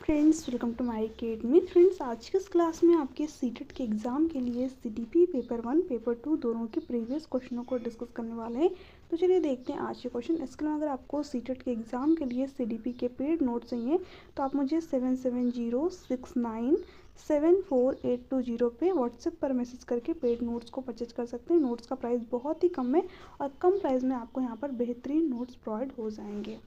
Friends, welcome to my academy. Friends, आज के इस क्लास में आपके सीटेट के एग्ज़ाम के लिए सीटीपी पेपर 1 पेपर 2 दोनों के प्रीवियस क्वेश्चनों को डिस्कस करने वाले हैं। तो चलिए देखते हैं आज के क्वेश्चन। इसके अलावा अगर आपको सीटेट के एग्ज़ाम के लिए सीडीपी के पेड नोट चाहिए तो आप मुझे 7706974820 पे व्हाट्सएप पर मैसेज करके पेड नोट्स को परचेज कर सकते हैं। नोट्स का प्राइस बहुत ही कम है और कम प्राइस में आपको यहाँ पर बेहतरीन नोट्स प्रोवाइड हो जाएंगे।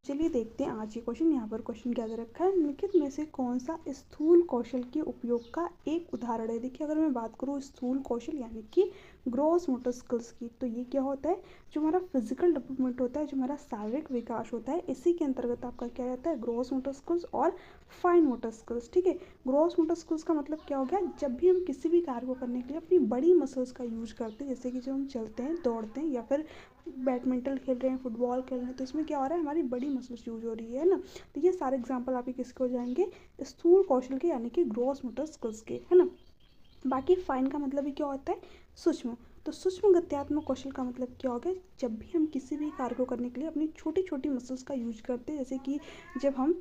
चलिए देखते हैं आज ये क्वेश्चन। यहाँ पर क्वेश्चन क्या दे रखा है, निम्नलिखित में से कौन सा स्थूल कौशल के उपयोग का एक उदाहरण है। देखिए, अगर मैं बात करूँ स्थूल कौशल यानी कि ग्रॉस मोटर स्किल्स की, तो ये क्या होता है, जो हमारा फिजिकल डेवलपमेंट होता है, जो हमारा शारीरिक विकास होता है, इसी के अंतर्गत आपका क्या रहता है, ग्रॉस मोटर स्किल्स और फाइन मोटर स्किल्स। ठीक है, ग्रॉस मोटर स्किल्स का मतलब क्या हो गया, जब भी हम किसी भी कार्य को करने के लिए अपनी बड़ी मसल्स का यूज करते हैं, जैसे कि जब हम चलते हैं, दौड़ते हैं या फिर बैडमिंटन खेल रहे हैं, फुटबॉल खेल रहे हैं, तो इसमें क्या हो रहा है, हमारी बड़ी मसल्स यूज हो रही है ना। तो ये सारे एग्जांपल आपके किसके हो जाएंगे, स्थूल कौशल के यानी कि ग्रॉस मोटर स्किल्स के, है ना। बाकी फाइन का मतलब ही क्या होता है, सूक्ष्म। तो सूक्ष्म गत्यात्मक कौशल का मतलब क्या हो गया, जब भी हम किसी भी कार्य को करने के लिए अपनी छोटी छोटी मसल्स का यूज करते हैं, जैसे कि जब हम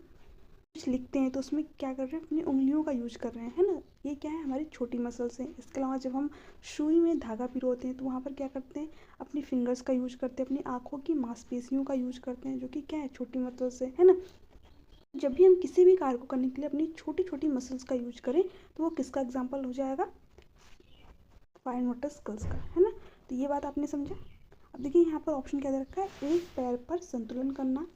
कुछ लिखते हैं तो उसमें क्या कर रहे हैं, अपनी उंगलियों का यूज कर रहे हैं, है ना। ये क्या है, हमारी छोटी मसल्स हैं। इसके अलावा जब हम सुई में धागा पिरोते हैं तो वहाँ पर क्या करते हैं, अपनी फिंगर्स का यूज करते हैं, अपनी आँखों की मांसपेशियों का यूज करते हैं, जो कि क्या है, छोटी मसल्स है ना। जब भी हम किसी भी कार्य को करने के लिए अपनी छोटी छोटी मसल्स का यूज करें तो वो किसका एग्जाम्पल हो जाएगा, फाइन मोटर स्किल्स का, है ना। तो ये बात आपने समझा। अब देखिए यहाँ पर ऑप्शन क्या दे रखा है, एक पैर पर संतुलन करना,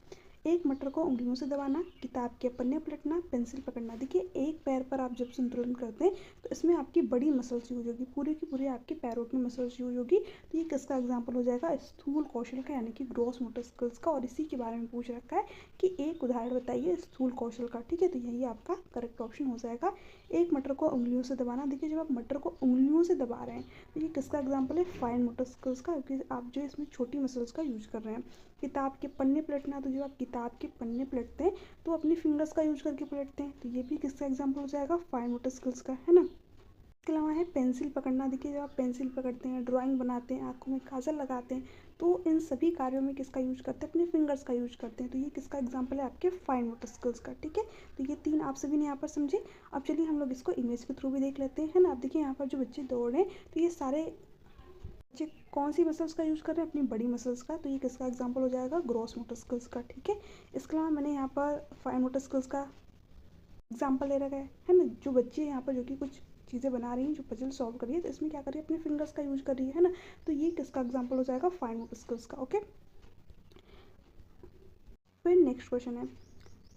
एक मटर को उंगलियों से दबाना, किताब के पन्ने पलटना, पेंसिल पकड़ना। देखिए, एक पैर पर आप जब संतुलन करते हैं तो इसमें आपकी बड़ी मसल्स यूज होगी, पूरी की पूरी आपके पैरों की मसल्स यूज होगी। तो ये किसका एग्जाम्पल हो जाएगा, स्थूल कौशल का यानी कि ग्रॉस मोटर स्किल्स का। और इसी के बारे में पूछ रखा है कि एक उदाहरण बताइए स्थूल कौशल का। ठीक है, तो यही आपका करेक्ट ऑप्शन हो जाएगा, एक मटर को उंगलियों से दबाना। देखिए, जब आप मटर को उंगलियों से दबा रहे हैं तो ये किसका एग्जाम्पल है, फाइन मोटर स्किल्स का, क्योंकि आप जो इसमें छोटी मसल्स का यूज कर रहे हैं। किताब के पन्ने पलटना, तो जब आप किताब के पन्ने पलटते हैं तो अपनी फिंगर्स का यूज करके पलटते हैं, तो ये भी किसका एग्जाम्पल हो जाएगा, फाइन मोटर स्किल्स का, है ना। इसके अलावा है पेंसिल पकड़ना। देखिए, जब आप पेंसिल पकड़ते हैं, ड्राइंग बनाते हैं, आँखों में काजल लगाते हैं, तो इन सभी कार्यों में किसका यूज करते हैं, अपने फिंगर्स का यूज करते हैं। तो ये किसका एग्जाम्पल है, आपके फाइन मोटर स्किल्स का। ठीक है, तो ये तीन आप सभी ने यहाँ पर समझे। अब चलिए हम लोग इसको इमेज के थ्रू भी देख लेते हैं, है ना। अब देखिए यहाँ पर जो बच्चे दौड़ रहे हैं तो ये सारे बच्चे कौन सी मसल्स का यूज़ कर रहे हैं, अपनी बड़ी मसल्स का। तो ये किसका एग्जाम्पल हो जाएगा, ग्रॉस मोटर स्किल्स का। ठीक है, इसके अलावा मैंने यहाँ पर फाइन मोटर स्किल्स का एग्जाम्पल ले रखा है ना। जो बच्चे यहाँ पर जो कि कुछ चीज़ें बना रही हैं, जो पजल सॉल्व कर रही है, तो इसमें क्या कर रही है, अपने फिंगर्स का यूज कर रही है ना। तो ये किसका एग्जाम्पल हो जाएगा, फाइन मोटर स्किल्स का। ओके, फिर नेक्स्ट क्वेश्चन है,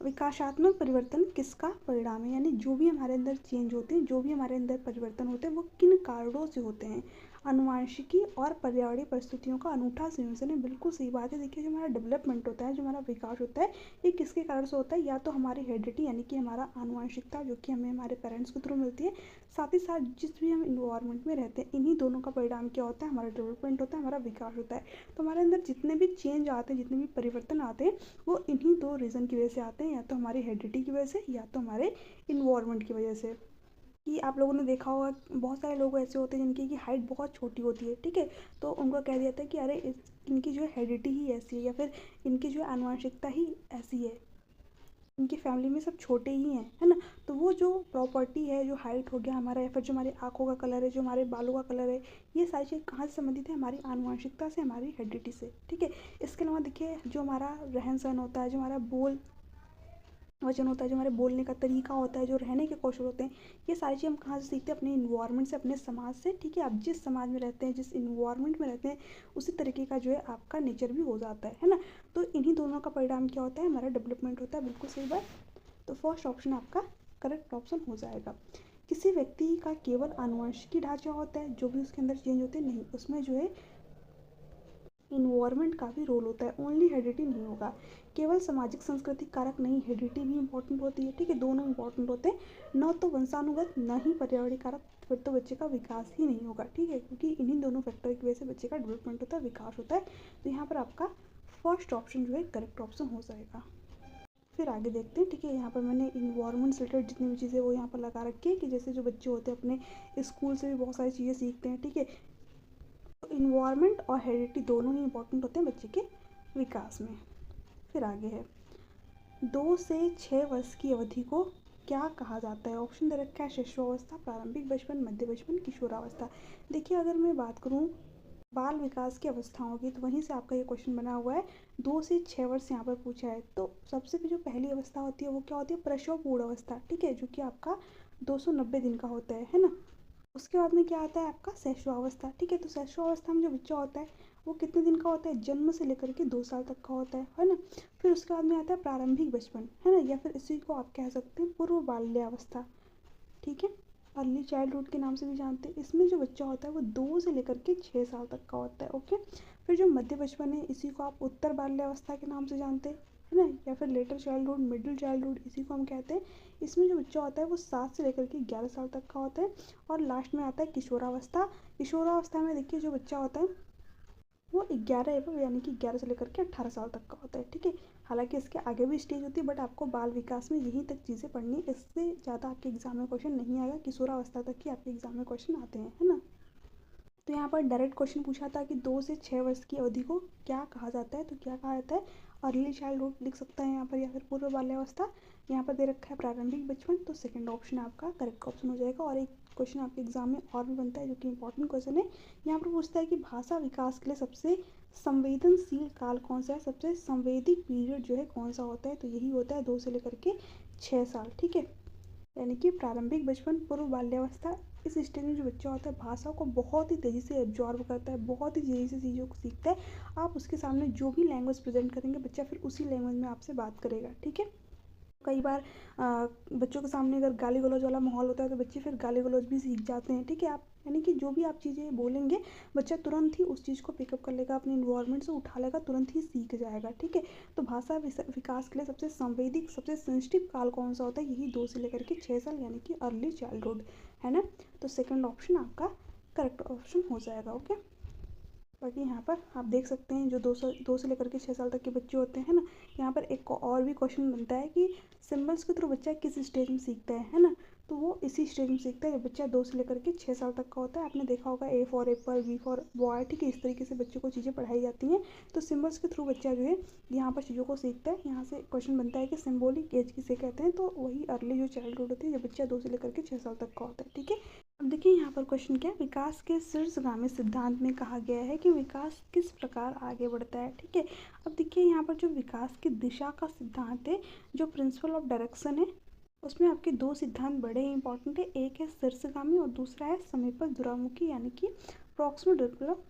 विकासात्मक परिवर्तन किसका परिणाम है, यानी जो भी हमारे अंदर चेंज होते हैं, जो भी हमारे अंदर परिवर्तन होते हैं, वो किन कारणों से होते हैं। आनुवांशिकी और पर्यावरणीय परिस्थितियों का अनूठा संयोजन है। बिल्कुल सही बात है। देखिए, जो हमारा डेवलपमेंट होता है, जो हमारा विकास होता है, ये किसके कारण से होता है, या तो हमारी हेरिडिटी यानी कि हमारा आनुवांशिकता, जो कि हमें हमारे पेरेंट्स के थ्रू मिलती है, साथ ही साथ जिस भी हम इन्वायरमेंट में रहते हैं, इन्हीं दोनों का परिणाम क्या होता है, हमारा डेवलपमेंट होता है, हमारा विकास होता है। तो हमारे अंदर जितने भी चेंज आते हैं, जितने भी परिवर्तन आते हैं, वो इन्हीं दो रीज़न की वजह से आते हैं, या तो हमारी हेरिडिटी की वजह से या तो हमारे इन्वायरमेंट की वजह से। कि आप लोगों ने देखा होगा, बहुत सारे लोग ऐसे होते हैं जिनकी की हाइट बहुत छोटी होती है। ठीक है, तो उनको कह दिया जाता है कि अरे इनकी जो है हेरिडिटी ही ऐसी है, या फिर इनकी जो है आनुवंशिकता ही ऐसी है, इनकी फैमिली में सब छोटे ही हैं, है ना। तो वो जो प्रॉपर्टी है, जो हाइट हो गया हमारा, या फिर जो हमारी आँखों का कलर है, जो हमारे बालों का कलर है, ये सारी चीज़ कहाँ से संबंधित है, हमारी आनुवंशिकता से, हमारी हेरिडिटी से। ठीक है, इसके अलावा देखिए, जो हमारा रहन सहन होता है, जो हमारा बोल वचन होता है, जो हमारे बोलने का तरीका होता है, जो रहने के कौशल होते हैं, ये सारी चीज़ हम कहाँ से सीखते हैं, अपने इन्वायरमेंट से, अपने समाज से। ठीक है, आप जिस समाज में रहते हैं, जिस इन्वायरमेंट में रहते हैं, उसी तरीके का जो है आपका नेचर भी हो जाता है ना। तो इन्हीं दोनों का परिणाम क्या होता है, हमारा डेवलपमेंट होता है। बिल्कुल सही बात। तो फर्स्ट ऑप्शन आपका करेक्ट ऑप्शन हो जाएगा। किसी व्यक्ति का केवल आनुवंशिकी ढांचा होता है, जो भी उसके अंदर चेंज होते हैं, नहीं, उसमें जो है इन्वायरमेंट का भी रोल होता है, ओनली हेरिडिटी नहीं होगा। केवल सामाजिक सांस्कृतिक कारक नहीं, हेरिडिटी भी इंपॉर्टेंट होती है। ठीक है, दोनों इंपॉर्टेंट होते हैं, न तो वंशानुगत, न ही पर्यावरणीय कारक, फिर तो बच्चे का विकास ही नहीं होगा। ठीक है, क्योंकि इन्हीं दोनों फैक्टर की वजह से बच्चे का डेवलपमेंट होता है, विकास होता है। तो यहाँ पर आपका फर्स्ट ऑप्शन जो है करेक्ट ऑप्शन हो जाएगा। फिर आगे देखते हैं। ठीक है, यहाँ पर मैंने इन्वायरमेंट से रिलेटेड जितनी भी चीज़ें वो यहाँ पर लगा रखी है, कि जैसे जो बच्चे होते हैं अपने स्कूल से भी बहुत सारी चीज़ें सीखते हैं। ठीक है, तो इन्वायरमेंट और हेरिडिटी दोनों ही इंपॉर्टेंट होते हैं बच्चे के विकास में। फिर आगे है, 2 से 6 वर्ष की अवधि को क्या कहा जाता है? ऑप्शन दे रखा है शिशुअवस्था, प्रारंभिक बचपन, मध्य बचपन, किशोरावस्था। देखिए अगर मैं बात करूँ बाल विकास की अवस्थाओं की तो वहीं से आपका ये क्वेश्चन बना हुआ है। 2 से 6 वर्ष यहाँ पर पूछा है। तो सबसे जो पहली अवस्था होती है वो क्या होती है? प्रसव पूर्ण अवस्था, ठीक है, जो कि आपका 290 दिन का होता है ना। उसके बाद में क्या आता है आपका शैशवावस्था, ठीक है। तो शैशवावस्था में जो बच्चा होता है वो कितने दिन का होता है? जन्म से लेकर के 2 साल तक का होता है ना। फिर उसके बाद में आता है प्रारंभिक बचपन, है ना, या फिर इसी को आप कह सकते हैं पूर्व बाल्यावस्था, ठीक है, अर्ली चाइल्डहुड के नाम से भी जानते हैं। इसमें जो बच्चा होता है वो 2 से लेकर के 6 साल तक का होता है, ओके। फिर जो मध्य बचपन है इसी को आप उत्तर बाल्यावस्था के नाम से जानते हैं, है ना, या फिर लेटर चाइल्डहुड, मिडिल चाइल्डहुड, इसी को हम कहते हैं। इसमें जो बच्चा होता है वो 7 से लेकर के 11 साल तक का होता है। और लास्ट में आता है किशोरावस्था। किशोरावस्था में देखिए जो बच्चा होता है वो 11 एवं यानी कि 11 से लेकर के 18 साल तक का होता है, ठीक है। हालांकि इसके आगे भी स्टेज होती है बट आपको बाल विकास में यहीं तक चीज़ें पढ़नी है, इससे ज़्यादा आपके एग्जाम में क्वेश्चन नहीं आएगा। किशोरावस्था तक ही आपके एग्जाम में क्वेश्चन आते हैं, है ना। तो यहाँ पर डायरेक्ट क्वेश्चन पूछा था कि 2 से 6 वर्ष की अवधि को क्या कहा जाता है? तो क्या कहा जाता है? अर्ली चाइल्डहुड लिख सकता है यहाँ पर, या फिर पूर्व बाल्यावस्था। यहाँ पर दे रखा है प्रारंभिक बचपन, तो सेकंड ऑप्शन आपका करेक्ट ऑप्शन हो जाएगा। और एक क्वेश्चन आपके एग्जाम में और भी बनता है जो कि इंपॉर्टेंट क्वेश्चन है। यहाँ पर पूछता है कि भाषा विकास के लिए सबसे संवेदनशील काल कौन सा है? सबसे संवेदिक पीरियड जो है कौन सा होता है? तो यही होता है 2 से लेकर के 6 साल, ठीक है। यानी कि प्रारंभिक बचपन, पूर्व बाल्यावस्था। इस स्टेज में जो बच्चा होता है भाषा को बहुत ही तेज़ी से एब्जॉर्व करता है, बहुत ही तेज़ी से चीज़ों को सीखता है। आप उसके सामने जो भी लैंग्वेज प्रेजेंट करेंगे बच्चा फिर उसी लैंग्वेज में आपसे बात करेगा, ठीक है। कई बार बच्चों के सामने अगर गाली गलौज वाला माहौल होता है तो बच्चे फिर गाली गलौज भी सीख जाते हैं, ठीक है। आप यानी कि जो भी आप चीज़ें बोलेंगे बच्चा तुरंत ही उस चीज़ को पिकअप कर लेगा, अपने इन्वायरमेंट से उठा लेगा, तुरंत ही सीख जाएगा, ठीक है। तो भाषा विकास के लिए सबसे संवेदिक, सबसे सेंसिटिव काल कौन सा होता है? यही 2 से लेकर के 6 साल यानी कि अर्ली चाइल्डहुड, है ना। तो सेकंड ऑप्शन आपका करेक्ट ऑप्शन हो जाएगा, ओके। बाकी यहाँ पर आप देख सकते हैं जो 2 से लेकर के 6 साल तक के बच्चे होते हैं ना, यहाँ पर एक और भी क्वेश्चन बनता है कि सिम्बल्स के थ्रू बच्चा किस स्टेज में सीखता है ना। तो वो इसी स्टेज में सीखता है जब बच्चा 2 से लेकर के 6 साल तक का होता है। आपने देखा होगा A for apple, B for boy, ठीक है, इस तरीके से बच्चों को चीज़ें पढ़ाई जाती हैं। तो सिम्बल्स के थ्रू बच्चा जो है यहाँ पर चीज़ों को सीखता है। यहाँ से क्वेश्चन बनता है कि सिम्बोलिक एज किसे कहते हैं? तो वही अर्ली जो चाइल्डहुड होती है जब बच्चा 2 से लेकर के 6 साल तक का होता है, ठीक है। अब देखिए यहाँ पर क्वेश्चन क्या है? विकास के शीर्षगामी सिद्धांत में कहा गया है कि विकास किस प्रकार आगे बढ़ता है, ठीक है। अब देखिए यहाँ पर जो विकास की दिशा का सिद्धांत है, जो प्रिंसिपल ऑफ डायरेक्शन है, उसमें आपके 2 सिद्धांत बड़े ही इंपॉर्टेंट है। एक है शीर्षगामी और दूसरा है समीपस्थ दूरामुखी यानी कि प्रॉक्सिमल डेवलप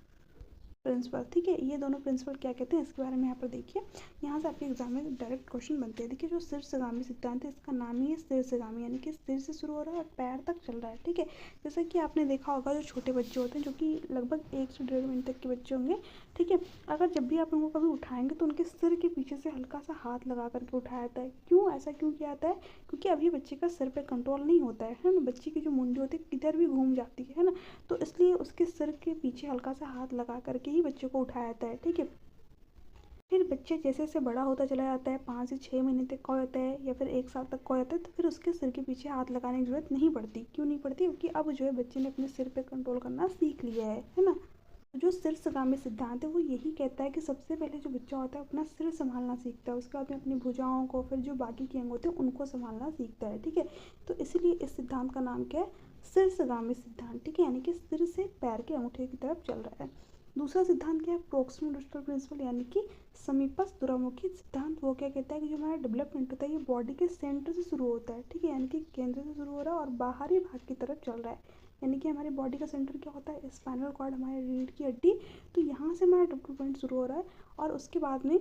प्रिंसिपल, ठीक है। ये दोनों प्रिंसिपल क्या कहते हैं इसके बारे में यहाँ पर देखिए। यहाँ से आपके एग्जाम में डायरेक्ट क्वेश्चन बनते हैं। देखिए जो शीर्षगामी सिद्धांत है इसका नाम ही है शीर्षगामी, यानी कि सिर से शुरू हो रहा है और पैर तक चल रहा है, ठीक है। जैसे कि आपने देखा होगा जो छोटे बच्चे होते हैं जो कि लगभग 1 से 1.5 मिनट तक के बच्चे होंगे, ठीक है। अगर जब भी आप उनको कभी उठाएंगे तो उनके सिर के पीछे से हल्का सा हाथ लगा करके उठाया जाता है। क्यों ऐसा क्यों किया जाता है? क्योंकि अभी बच्चे का सिर पे कंट्रोल नहीं होता है ना। बच्चे की जो मुंडी होती है किधर भी घूम जाती है ना। तो इसलिए उसके सिर के पीछे हल्का सा हाथ लगा करके ही बच्चे को उठाया जाता है, ठीक है। फिर बच्चे जैसे जैसे बड़ा होता चला जाता है, 5 से 6 महीने तक का होता है या फिर 1 साल तक का होता है, तो फिर उसके सिर के पीछे हाथ लगाने की जरूरत नहीं पड़ती। क्यों नहीं पड़ती? क्योंकि अब जो है बच्चे ने अपने सिर पे कंट्रोल करना सीख लिया है ना। जो शीर्षगामी सिद्धांत है वो यही कहता है कि सबसे पहले जो बच्चा होता है अपना सिर संभालना सीखता है, उसके बाद में अपनी भुजाओं को, फिर जो बाकी के अंग होते हैं उनको संभालना सीखता है, ठीक है। तो इसीलिए इस सिद्धांत का नाम क्या है? शीर्षगामी सिद्धांत, ठीक है, यानी कि सिर से पैर के अंगूठे की तरफ चल रहा है। दूसरा सिद्धांत क्या है? प्रॉक्सिमल डिस्टल प्रिंसिपल यानी कि समीपस्थ दूरामुखी सिद्धांत। वो क्या कहता है कि जो हमारा डेवलपमेंट होता है ये बॉडी के सेंटर से शुरू होता है, ठीक है, यानी कि केंद्र से शुरू हो रहा है और बाहरी भाग की तरफ चल रहा है। यानी कि हमारी बॉडी का सेंटर क्या होता है? स्पाइनल कॉर्ड, हमारे रीढ़ की हड्डी। तो यहाँ से हमारा डेवलपमेंट शुरू हो रहा है और उसके बाद में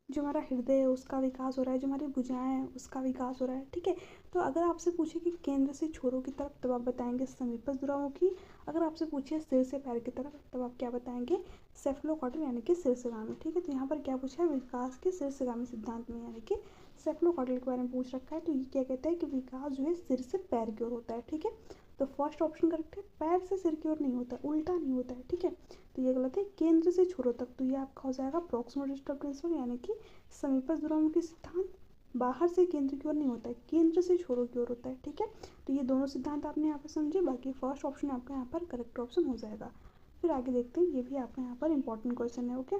जो हमारा हृदय है उसका विकास हो रहा है, जो हमारी भुजाएं हैं उसका विकास हो रहा है, ठीक है। तो अगर आपसे पूछे कि केंद्र से छोरों की तरफ तब आप बताएंगे समीपस्थ दूरामुखी। अगर आपसे पूछे सिर से पैर की तरफ तब आप क्या बताएंगे? सेफलोकॉर्डल यानी कि शीर्षगामी, ठीक है। तो यहाँ पर क्या पूछा है? विकास के शीर्षगामी सिद्धांत में यानी कि सेफलोकॉर्डल के बारे में पूछ रखा है। तो ये क्या कहता है कि विकास जो है सिर से पैर की ओर होता है, ठीक है। तो फर्स्ट ऑप्शन करेक्ट है, पैर से सिर की ओर नहीं होता, उल्टा नहीं होता है, ठीक है। तो ये गलत है, केंद्र से छोरों तक। तो ये आपका हो जाएगा प्रॉक्सिमल डिस्टल प्रिंसिपल यानी कि समीपस्थ दूरामुखी सिद्धांत। बाहर से केंद्र की ओर नहीं होता है, केंद्र से छोरों की ओर होता है, ठीक है। तो ये दोनों सिद्धांत आपने यहाँ पर समझे। बाकी फर्स्ट ऑप्शन आपका यहाँ पर करेक्ट ऑप्शन हो जाएगा। फिर आगे देखते हैं, ये भी आपका यहाँ पर इंपॉर्टेंट क्वेश्चन है, ओके।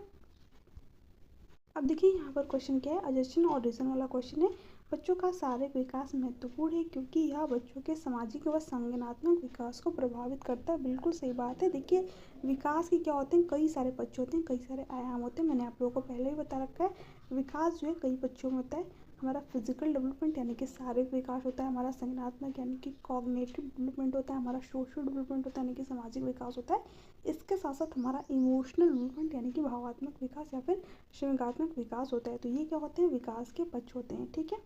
अब देखिए यहाँ पर क्वेश्चन क्या है, अजेशन और रीजन वाला क्वेश्चन है। बच्चों का शारीरिक विकास महत्वपूर्ण है क्योंकि यह बच्चों के सामाजिक व संज्ञानात्मक विकास को प्रभावित करता है। बिल्कुल सही बात है। देखिए विकास के क्या होते हैं, कई सारे पक्ष होते हैं, कई सारे आयाम होते हैं। मैंने आप लोगों को पहले ही बता रखा है। विकास जो है कई पक्षों में होता है। हमारा फिजिकल डेवलपमेंट यानी कि शारीरिक विकास होता है, हमारा संज्ञानात्मक यानी कि कॉग्निटिव डेवलपमेंट होता है, हमारा सोशल डेवलपमेंट होता है यानी कि सामाजिक विकास होता है। इसके साथ साथ हमारा इमोशनल डेवलपमेंट यानी कि भावात्मक विकास या फिर संज्ञानात्मक विकास होता है। तो ये क्या होते हैं, विकास के पक्ष होते हैं। ठीक है,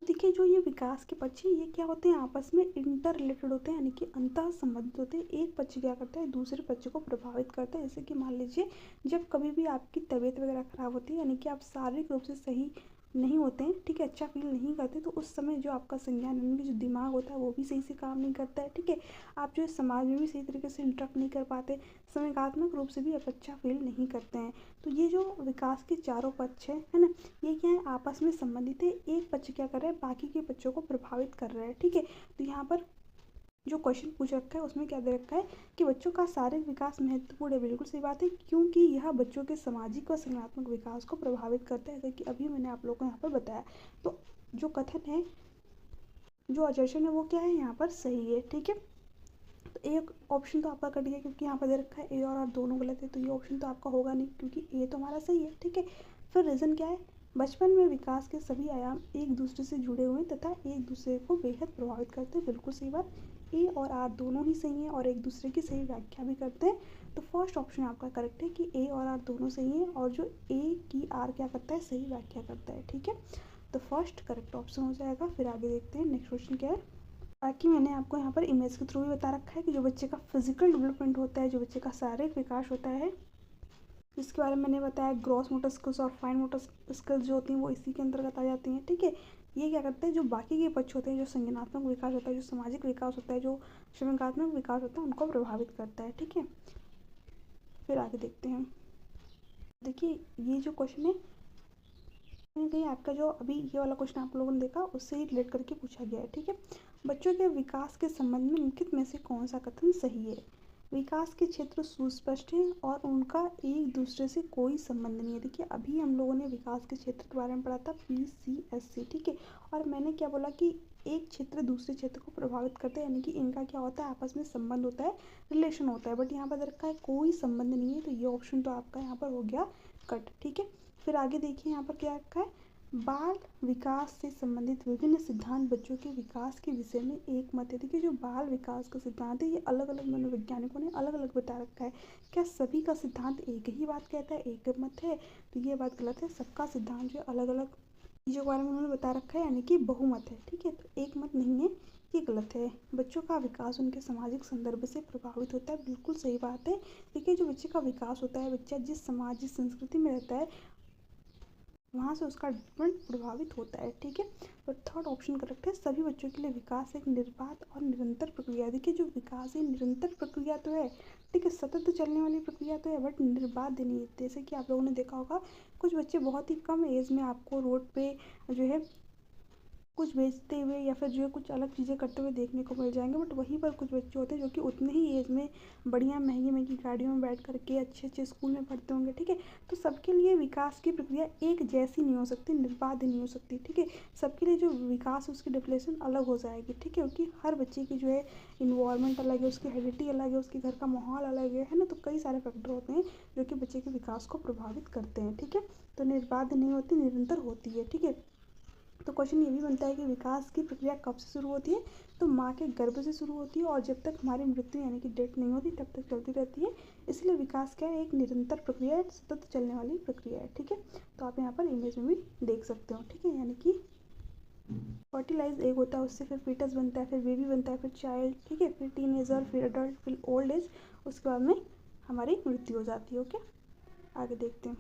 देखिए जो ये विकास के पक्ष हैं ये क्या होते हैं, आपस में इंटर रिलेटेड होते हैं यानी कि अंतः संबंधित होते हैं। एक पक्ष क्या करता है, दूसरे पक्ष को प्रभावित करता है। जैसे कि मान लीजिए जब कभी भी आपकी तबीयत वगैरह खराब होती है यानी कि आप शारीरिक रूप से सही नहीं होते हैं, ठीक है, अच्छा फील नहीं करते, तो उस समय जो आपका संज्ञान यानी कि जो दिमाग होता है वो भी सही से काम नहीं करता है। ठीक है, आप जो है समाज में भी सही तरीके से इंटरेक्ट नहीं कर पाते, संज्ञानात्मक रूप से भी आप अच्छा फील नहीं करते हैं। तो ये जो विकास के चारों पक्ष है ना, ये क्या है, आपस में संबंधित है। एक पक्ष क्या कर रहा है, बाकी के पक्षों को प्रभावित कर रहा है। ठीक है, तो यहाँ पर जो क्वेश्चन पूछ रखा है उसमें क्या दे रखा है कि बच्चों का शारीरिक विकास महत्वपूर्ण है। बिल्कुल सही बात है, क्योंकि यह बच्चों के सामाजिक और संज्ञानात्मक विकास को प्रभावित करता है, जैसे कि अभी मैंने आप लोगों को यहाँ पर बताया। तो जो कथन है, जो असर्शन है वो क्या है, यहाँ पर सही है। ठीक है, तो एक ऑप्शन तो आपका कट गया क्योंकि यहाँ पर दे रखा है ए और आर दोनों गलत है, तो ये ऑप्शन तो आपका होगा नहीं क्योंकि ए तो हमारा सही है। ठीक है, फिर रीज़न क्या है, बचपन में विकास के सभी आयाम एक दूसरे से जुड़े हुए हैं तथा एक दूसरे को बेहद प्रभावित करते हैं। बिल्कुल सही बात, ए और आर दोनों ही सही हैं और एक दूसरे की सही व्याख्या भी करते हैं। तो फर्स्ट ऑप्शन आपका करेक्ट है कि ए और आर दोनों सही हैं और जो ए की आर क्या करता है, सही व्याख्या करता है। ठीक है, तो फर्स्ट करेक्ट ऑप्शन हो जाएगा। फिर आगे देखते हैं नेक्स्ट क्वेश्चन क्या है। बाकी मैंने आपको यहाँ पर इमेज के थ्रू भी बता रखा है कि जो बच्चे का फिजिकल डेवलपमेंट होता है, जो बच्चे का शारीरिक विकास होता है, जिसके बारे में मैंने बताया, ग्रॉस मोटर स्किल्स और फाइन मोटर स्किल्स जो होती हैं वो इसी के अंतर्गत आ जाती हैं। ठीक है, ये क्या करते हैं, जो बाकी के पक्ष होते हैं, जो संज्ञानात्मक विकास होता है, जो सामाजिक विकास होता है, जो संज्ञानात्मक विकास होता है, उनको प्रभावित करता है। ठीक है, फिर आगे देखते हैं। देखिए ये जो क्वेश्चन है कहीं कहीं आपका जो अभी ये वाला क्वेश्चन आप लोगों ने देखा उससे ही रिलेट करके पूछा गया है। ठीक है, बच्चों के विकास के संबंध में निम्नलिखित में से कौन सा कथन सही है। विकास के क्षेत्र सुस्पष्ट हैं और उनका एक दूसरे से कोई संबंध नहीं है। देखिए अभी हम लोगों ने विकास के क्षेत्र के बारे में पढ़ा था, PCSC। ठीक है, और मैंने क्या बोला कि एक क्षेत्र दूसरे क्षेत्र को प्रभावित करता है यानी कि इनका क्या होता है, आपस में संबंध होता है, रिलेशन होता है। बट यहाँ पर रखा है कोई संबंध नहीं है, तो ये ऑप्शन तो आपका यहाँ पर हो गया कट। ठीक है, फिर आगे देखिए यहाँ पर क्या रखा है, बाल विकास से संबंधित विभिन्न सिद्धांत बच्चों के विकास के विषय में एक मत है। देखिए जो बाल विकास का सिद्धांत है ये अलग अलग मनोवैज्ञानिकों ने अलग अलग बता रखा है। क्या सभी का सिद्धांत एक ही बात कहता है, एक मत है, तो ये बात गलत है। सबका सिद्धांत जो अलग अलग चीज़ों के बारे में उन्होंने बता रखा है यानी कि बहुमत है। ठीक है, तो एक मत नहीं है, ये गलत है। बच्चों का विकास उनके सामाजिक संदर्भ से प्रभावित होता है, बिल्कुल सही बात है। देखिए जो बच्चे का विकास होता है, बच्चा जिस समाज जिस संस्कृति में रहता है वहाँ से उसका डेवलपमेंट प्रभावित होता है। ठीक है, और थर्ड ऑप्शन करेक्ट है, सभी बच्चों के लिए विकास एक निर्बाध और निरंतर प्रक्रिया है। देखिए जो विकास है निरंतर प्रक्रिया तो है, ठीक है, सतत चलने वाली प्रक्रिया तो है, बट निर्बाध नहीं है। जैसे कि आप लोगों ने देखा होगा कुछ बच्चे बहुत ही कम एज में आपको रोड पे जो है कुछ बेचते हुए या फिर जो है कुछ अलग चीज़ें करते हुए देखने को मिल जाएंगे, बट वहीं पर कुछ बच्चे होते हैं जो कि उतने ही एज में बढ़िया महंगी महंगी गाड़ियों में बैठ करके अच्छे अच्छे स्कूल में पढ़ते होंगे। ठीक है, तो सबके लिए विकास की प्रक्रिया एक जैसी नहीं हो सकती, निर्बाध नहीं हो सकती। ठीक है, सबके लिए जो विकास है उसकी डेफिनेशन अलग हो जाएगी। ठीक है, क्योंकि हर बच्चे की जो है इन्वायरमेंट अलग है, उसकी हेरिडिटी अलग है, उसके घर का माहौल अलग है ना, तो कई सारे फैक्टर होते हैं जो कि बच्चे के विकास को प्रभावित करते हैं। ठीक है, तो निर्बाध नहीं होती, निरंतर होती है। ठीक है, तो क्वेश्चन ये भी बनता है कि विकास की प्रक्रिया कब से शुरू होती है, तो माँ के गर्भ से शुरू होती है और जब तक हमारी मृत्यु यानी कि डेथ नहीं होती तब तक चलती रहती है। इसलिए विकास क्या है, एक निरंतर प्रक्रिया है, सतत चलने वाली प्रक्रिया है। ठीक है, तो आप यहाँ पर इमेज में भी देख सकते हो। ठीक है, यानी कि फर्टिलाइज एग होता है, उससे फिर फीटस बनता है, फिर बेबी बनता है, फिर चाइल्ड, ठीक है, फिर टीनेजर, फिर अडल्ट, फिर ओल्ड एज, उसके बाद में हमारी मृत्यु हो जाती है। ओके, आगे देखते हैं।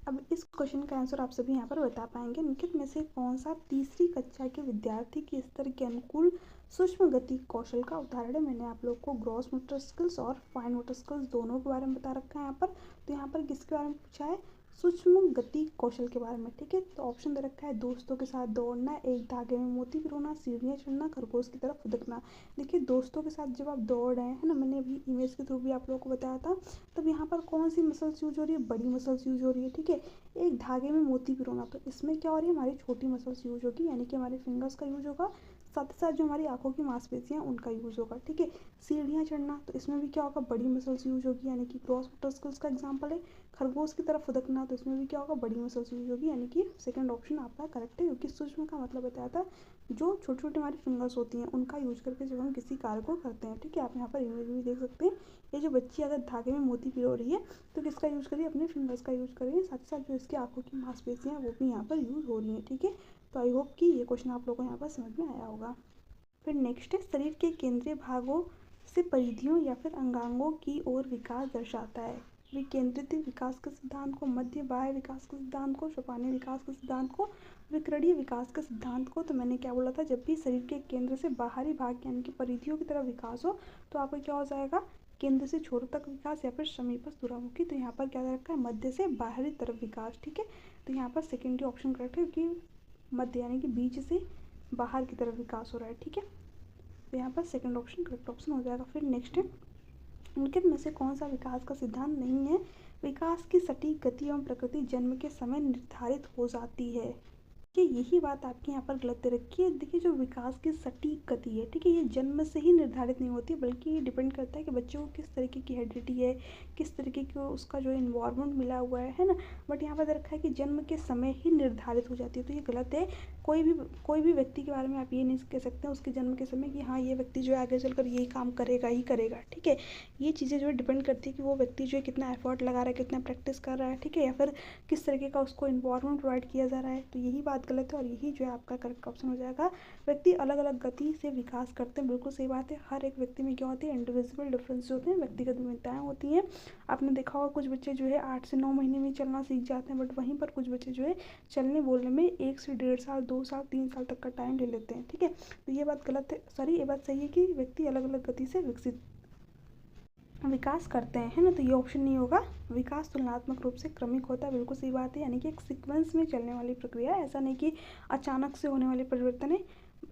अब इस क्वेश्चन का आंसर आप सभी यहाँ पर बता पाएंगे, निम्नलिखित में से कौन सा तीसरी कक्षा के विद्यार्थी के स्तर के अनुकूल सूक्ष्म गति कौशल का उदाहरण है। मैंने आप लोग को ग्रॉस मोटर स्किल्स और फाइन मोटर स्किल्स दोनों के बारे में बता रखा है यहाँ पर। तो यहाँ पर किसके बारे में पूछा है, सूक्ष्म गति कौशल के बारे में, ठीक है। तो ऑप्शन दे रखा है दोस्तों के साथ दौड़ना, एक धागे में मोती पिरोना, सीढ़ियाँ चढ़ना, खरगोश की तरफ फुदकना। देखिए दोस्तों के साथ जब आप दौड़ रहे हैं, है ना, मैंने अभी इमेज के थ्रू भी आप लोगों को बताया था, तब यहाँ पर कौन सी मसल्स यूज हो रही है, बड़ी मसल्स यूज हो रही है, ठीक है। एक धागे में मोती पिरोना, तो इसमें क्या हो रही है, हमारी छोटी मसल्स यूज होगी, यानी कि हमारे फिंगर्स का यूज होगा, साथ ही साथ जो हमारी आंखों की मांसपेशियाँ उनका यूज होगा, ठीक है। सीढ़ियाँ चढ़ना, तो इसमें भी क्या होगा, बड़ी मसल्स यूज होगी, यानी कि ग्रॉस मोटर स्किल्स का एग्जाम्पल है। खरगोश की तरफ फुदकना, तो इसमें भी क्या होगा, बड़ी मसल्स यूज होगी, यानी कि सेकंड ऑप्शन आपका करेक्ट है, क्योंकि सूक्ष्म का मतलब बताया था जो छोटी छोटी हमारी फिंगर्स होती हैं उनका यूज करके जब हम किसी कार्य को करते हैं, ठीक है। आप यहाँ पर इमेज भी देख सकते हैं, ये जो बच्ची अगर धागे में मोती पिरो रही है तो किसका यूज करिए, अपने फिंगर्स का यूज करिए, साथ ही साथ जो इसकी आंखों की मांसपेशियाँ वो भी यहाँ पर यूज हो रही हैं, ठीक है। तो आई होप कि ये क्वेश्चन आप लोगों को यहाँ पर समझ में आया होगा। फिर नेक्स्ट है, शरीर के केंद्रीय भागों से परिधियों या फिर अंगांगों की ओर विकास दर्शाता है। विकेंद्रित विकास के सिद्धांत को, मध्य बाह्य विकास के सिद्धांत को, सोपानी विकास के सिद्धांत को, विकरणीय विकास के सिद्धांत को। तो मैंने क्या बोला था, जब भी शरीर के केंद्र से बाहरी भाग यानी कि परिधियों की तरफ विकास हो तो आपका क्या हो जाएगा, केंद्र से छोरों तक विकास या फिर समीपस्थ दूरामुखी। तो यहाँ पर क्या रखा है, मध्य से बाहरी तरफ विकास, ठीक है। तो यहाँ पर सेकेंडरी ऑप्शन करेक्ट है, क्योंकि मध्य यानी कि बीच से बाहर की तरफ विकास हो रहा है, ठीक है। तो यहाँ पर सेकंड ऑप्शन करेक्ट ऑप्शन हो जाएगा। फिर नेक्स्ट है, निम्नलिखित में से कौन सा विकास का सिद्धांत नहीं है। विकास की सटीक गति एवं प्रकृति जन्म के समय निर्धारित हो जाती है। कि यही बात आपके यहाँ पर गलत दे रखी है। देखिए जो विकास की सटीक गति है, ठीक है, ये जन्म से ही निर्धारित नहीं होती, बल्कि ये डिपेंड करता है कि बच्चे को किस तरीके की हेरिडिटी है, किस तरीके की उसका जो इन्वायरमेंट मिला हुआ है ना। बट यहाँ पर दे रखा है कि जन्म के समय ही निर्धारित हो जाती है, तो ये गलत है। कोई भी व्यक्ति के बारे में आप ये नहीं कह सकते उसके जन्म के समय कि हाँ ये व्यक्ति जो है आगे चलकर यही काम करेगा ही करेगा, ठीक है। ये चीज़ें जो है डिपेंड करती है कि वो व्यक्ति जो है कितना एफर्ट लगा रहा है, कितना प्रैक्टिस कर रहा है, ठीक है, या फिर किस तरीके का उसको इन्वायरमेंट प्रोवाइड किया जा रहा है। तो यही बात गलत है और यही जो है आपका करेक्ट ऑप्शन हो जाएगा। व्यक्ति अलग अलग गति से विकास करते हैं, बिल्कुल सही बात है। हर एक व्यक्ति में क्या होती है, इंडिविजुअल डिफरेंस होते हैं, व्यक्तिगत विविधताएं होती हैं। आपने देखा होगा कुछ बच्चे जो है 8 से 9 महीने में चलना सीख जाते हैं, बट वहीं पर कुछ बच्चे जो है चलने बोलने में 1 से 1.5 साल, 2 साल, 3 साल तक का टाइम ले लेते हैं, ठीक है। तो ये बात गलत है, सॉरी ये बात सही है कि व्यक्ति अलग अलग गति से विकास करते हैं, है ना। तो ये ऑप्शन नहीं होगा। विकास तुलनात्मक रूप से क्रमिक होता है, बिल्कुल सही बात है, यानी कि एक सीक्वेंस में चलने वाली प्रक्रिया है, ऐसा नहीं कि अचानक से होने वाले परिवर्तन है।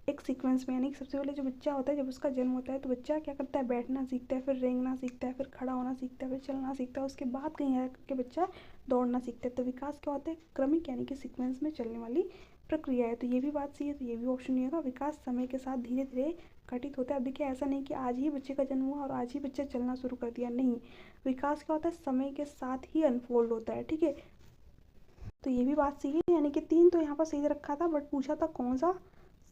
एक सीक्वेंस में, यानी कि सबसे पहले जो बच्चा होता है जब उसका जन्म होता है तो बच्चा क्या करता है, बैठना सीखता है, फिर रेंगना सीखता है, फिर खड़ा होना सीखता है, फिर चलना सीखता है, उसके बाद कहीं आकर के बच्चा दौड़ना सीखता है। तो विकास क्या होता है, क्रमिक यानी कि सीक्वेंस में चलने वाली प्रक्रिया है। तो ये भी बात सही है, तो ये भी ऑप्शन नहीं होगा। विकास समय के साथ धीरे धीरे घटित होता है। अब देखिए ऐसा नहीं कि आज ही बच्चे का जन्म हुआ और आज ही बच्चा चलना शुरू कर दिया, नहीं। विकास क्या होता है, समय के साथ ही अनफोल्ड होता है, ठीक है। तो ये भी बात सही है, यानी कि 3 तो यहाँ पर सही रखा था, बट पूछा था कौन सा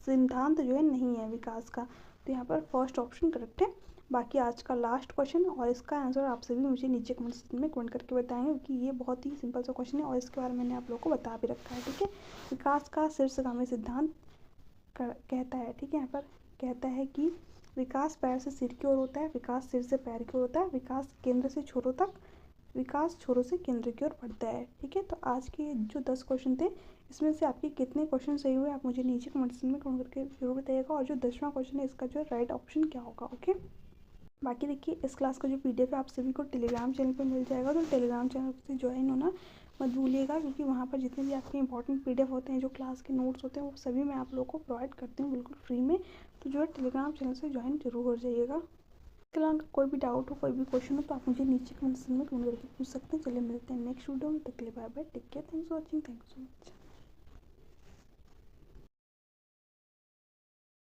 सिद्धांत जो है नहीं है विकास का। तो यहाँ पर फर्स्ट ऑप्शन करेक्ट है। बाकी आज का लास्ट क्वेश्चन और इसका आंसर आप सभी मुझे नीचे कमेंट सेक्शन में कमेंट करके बताएंगे, क्योंकि ये बहुत ही सिंपल सा क्वेश्चन है और इसके बारे में मैंने आप लोगों को बता भी रखा है, ठीक है। विकास का शीर्षगामी सिद्धांत कहता है, ठीक है, यहाँ पर कहता है कि विकास पैर से सिर की ओर होता है, विकास सिर से पैर की ओर होता है, विकास केंद्र से छोरों तक, विकास छोरों से केंद्र की ओर बढ़ता है, ठीक है। तो आज के जो 10 क्वेश्चन थे इसमें से आपके कितने क्वेश्चन सही हुए आप मुझे नीचे कमेंट सेक्शन में कमेंट करके जरूर बताइएगा, और जो 10वां क्वेश्चन है इसका जो राइट ऑप्शन क्या होगा, ओके। बाकी देखिए इस क्लास का जो PDF है आप सभी को टेलीग्राम चैनल पर मिल जाएगा, तो टेलीग्राम चैनल से ज्वाइन होना मत भूलिएगा, क्योंकि वहाँ पर जितने भी आपके इंपॉर्टेंट PDF होते हैं, जो क्लास के नोट्स होते हैं, वो सभी मैं आप लोगों को प्रोवाइड करती हूँ बिल्कुल फ्री में। तो जो है टेलीग्राम चैनल से ज्वाइन जरूर हो जाइएगा। इसके अलावा कोई भी डाउट हो, कोई भी क्वेश्चन हो तो आप मुझे नीचे कमेंट सेक्शन में कमेंट करके पूछ सकते हैं। चलिए मिलते हैं नेक्स्ट वीडियो में, तक के लिए bye bye, take care, thanks for watching, thank you so much.